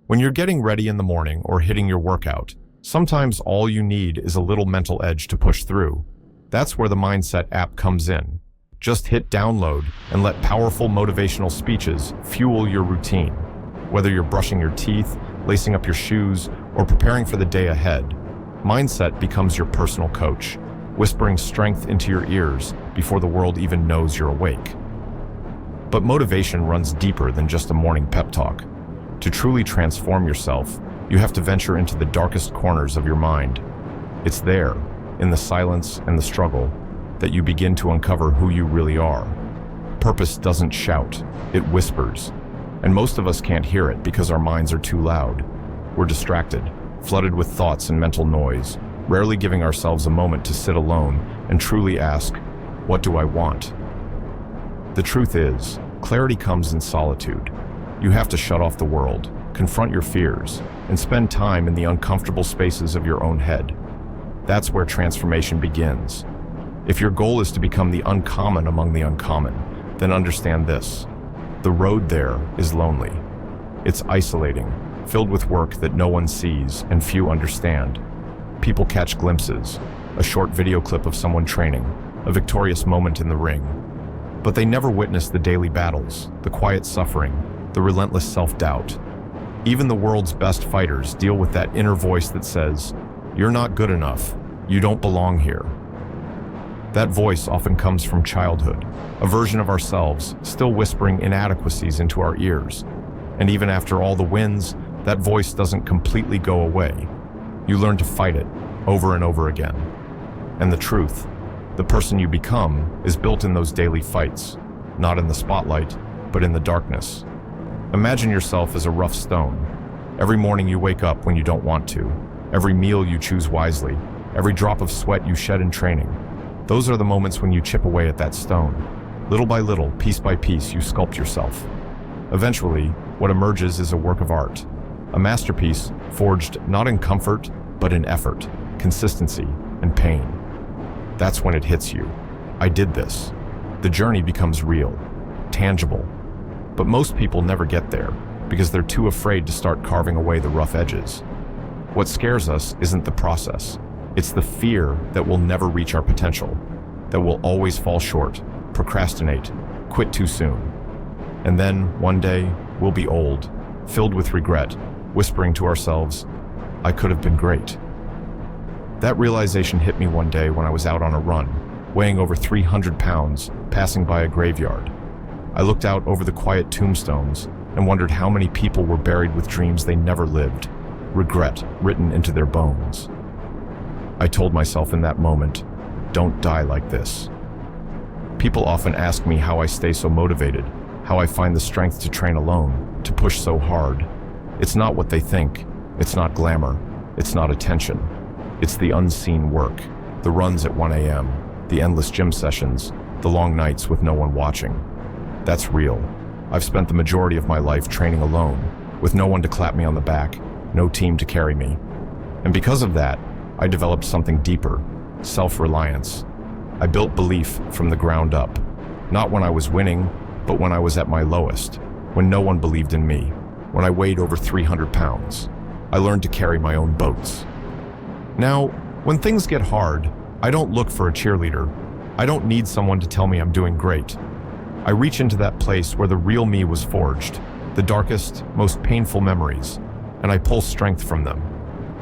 When you're getting ready in the morning or hitting your workout, sometimes all you need is a little mental edge to push through. That's where the Mindset app comes in. Just hit download and let powerful motivational speeches fuel your routine. Whether you're brushing your teeth, lacing up your shoes, or preparing for the day ahead, Mindset becomes your personal coach, whispering strength into your ears before the world even knows you're awake. But motivation runs deeper than just a morning pep talk. To truly transform yourself, you have to venture into the darkest corners of your mind. It's there, in the silence and the struggle, that you begin to uncover who you really are. Purpose doesn't shout, it whispers. And most of us can't hear it because our minds are too loud. We're distracted, flooded with thoughts and mental noise, rarely giving ourselves a moment to sit alone and truly ask, what do I want? The truth is, clarity comes in solitude. You have to shut off the world, confront your fears, and spend time in the uncomfortable spaces of your own head. That's where transformation begins. If your goal is to become the uncommon among the uncommon, then understand this. The road there is lonely. It's isolating, filled with work that no one sees and few understand. People catch glimpses, a short video clip of someone training, a victorious moment in the ring. But they never witness the daily battles, the quiet suffering, the relentless self-doubt. Even the world's best fighters deal with that inner voice that says, "You're not good enough. You don't belong here." That voice often comes from childhood, a version of ourselves still whispering inadequacies into our ears. And even after all the wins, that voice doesn't completely go away. You learn to fight it over and over again. And the truth, the person you become, is built in those daily fights, not in the spotlight, but in the darkness. Imagine yourself as a rough stone. Every morning you wake up when you don't want to. Every meal you choose wisely. Every drop of sweat you shed in training. Those are the moments when you chip away at that stone. Little by little, piece by piece, you sculpt yourself. Eventually, what emerges is a work of art. A masterpiece forged not in comfort, but in effort, consistency, and pain. That's when it hits you. I did this. The journey becomes real, tangible. But most people never get there because they're too afraid to start carving away the rough edges. What scares us isn't the process. It's the fear that we'll never reach our potential, that we'll always fall short, procrastinate, quit too soon. And then, one day, we'll be old, filled with regret, whispering to ourselves, "I could have been great." That realization hit me one day when I was out on a run, weighing over 300 pounds, passing by a graveyard. I looked out over the quiet tombstones and wondered how many people were buried with dreams they never lived, regret written into their bones. I told myself in that moment, don't die like this. People often ask me how I stay so motivated, how I find the strength to train alone, to push so hard. It's not what they think. It's not glamour. It's not attention. It's the unseen work, the runs at 1 a.m., the endless gym sessions, the long nights with no one watching. That's real. I've spent the majority of my life training alone, with no one to clap me on the back, no team to carry me. And because of that, I developed something deeper, self-reliance. I built belief from the ground up, not when I was winning, but when I was at my lowest, when no one believed in me, when I weighed over 300 pounds. I learned to carry my own boats. Now, when things get hard, I don't look for a cheerleader. I don't need someone to tell me I'm doing great. I reach into that place where the real me was forged, the darkest, most painful memories, and I pull strength from them.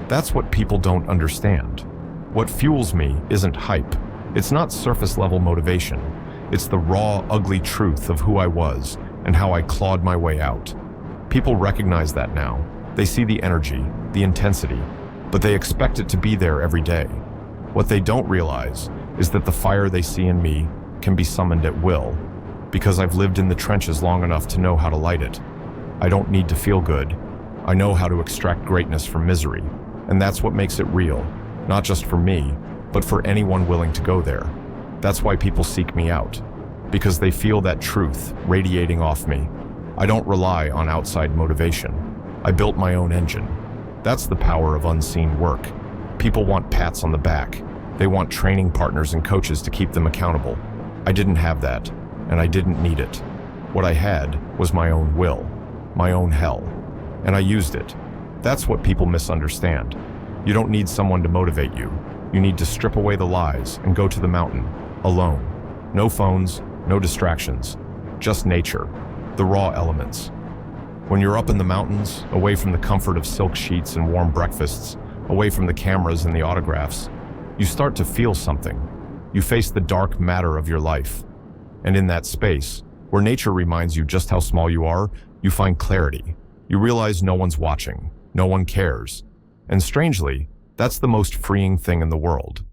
That's what people don't understand. What fuels me isn't hype. It's not surface-level motivation. It's the raw, ugly truth of who I was and how I clawed my way out. People recognize that now. They see the energy, the intensity, but they expect it to be there every day. What they don't realize is that the fire they see in me can be summoned at will, because I've lived in the trenches long enough to know how to light it. I don't need to feel good. I know how to extract greatness from misery, and that's what makes it real, not just for me, but for anyone willing to go there. That's why people seek me out, because they feel that truth radiating off me. I don't rely on outside motivation. I built my own engine. That's the power of unseen work. People want pats on the back. They want training partners and coaches to keep them accountable. I didn't have that, and I didn't need it. What I had was my own will, my own hell. and I used it. That's what people misunderstand. You don't need someone to motivate you. You need to strip away the lies and go to the mountain, alone. No phones, no distractions, just nature, the raw elements. When you're up in the mountains, away from the comfort of silk sheets and warm breakfasts, away from the cameras and the autographs, you start to feel something. You face the dark matter of your life. And in that space, where nature reminds you just how small you are, you find clarity. You realize no one's watching, no one cares. And strangely, that's the most freeing thing in the world.